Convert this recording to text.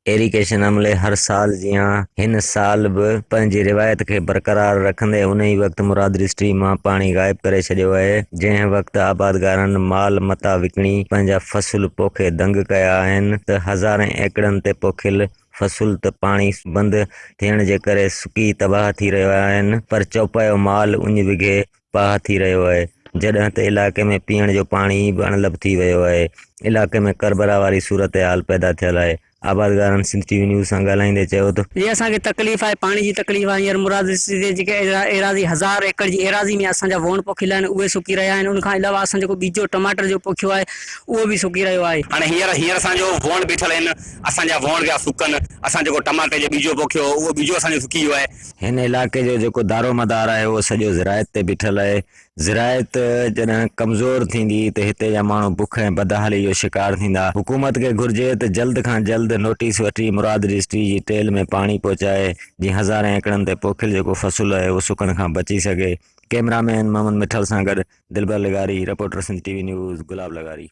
Irrigation अमले हर साल जियां हिन साल बि पंहिंजी रिवायत खे बरक़रार रखंदे उन ई वक़्तु मुराद डिस्ट्री मां पाणी गाइब करे छॾियो आहे। जंहिं वक़्तु आबादगारनि माल मता विकिणी पंहिंजा फ़सुल पोखे दंग कया आहिनि त हज़ारें एकड़नि ते पोखियल फ़सुल त पाणी बंदि थियण जे करे सुकी तबाह थी रहिया आहिनि, पर चौपायो माल उञ विघे पाह थी रहियो आहे। जॾहिं त इलाइक़े में पीअण जो पाणी बि अणलभ थी वियो आहे। इलाइक़े में करबरा वारी सूरत हाल पैदा थियल आहे। आबादगारनि सिंध टीवी न्यूज़ सां ॻाल्हाईंदे चयो त ये असांखे तकलीफ़ आहे, पाणी जी तकलीफ़ आहे। हींअर मुराद जे जेके एराज़ी 1000 एकड़ जी एराज़ी में असांजा वण पोखियल आहिनि उहे सुकी रहिया आहिनि। उनखां अलावा असां जेको बीजो टमाटर जो पोखियो आहे उहो बि सुकी रहियो आहे। हाणे हींअर असांजो वण बीठल आहिनि, असांजा वण पिया सुकनि, असां जेको टमाटे जो बीजो पोखियो उहो बीजो असांजो सुकी वियो आहे। हिन इलाइक़े जो जेको दारोमदार आहे उहो सॼो ज़रायत ते बीठल आहे। ज़रायत जॾहिं कमज़ोर थींदी त हिते जा माण्हू बुख ऐं बदहाली जो शिकार थींदा। हुकूमत खे घुर्जे त जल्द खां जल्द नोटिस वठी मुराद डिस्ट्री जी टेल में पाणी पहुचाए जीअं हज़ारें एकड़नि ते पोखियल जेको फ़सुलु आहे उहो सुकण खां बची सघे। कैमरामैन मोहम्मद मिठल सां गॾु दिलबर लगारी, रिपोर्टर सिंध टीवी न्यूज़, गुलाब लगारी।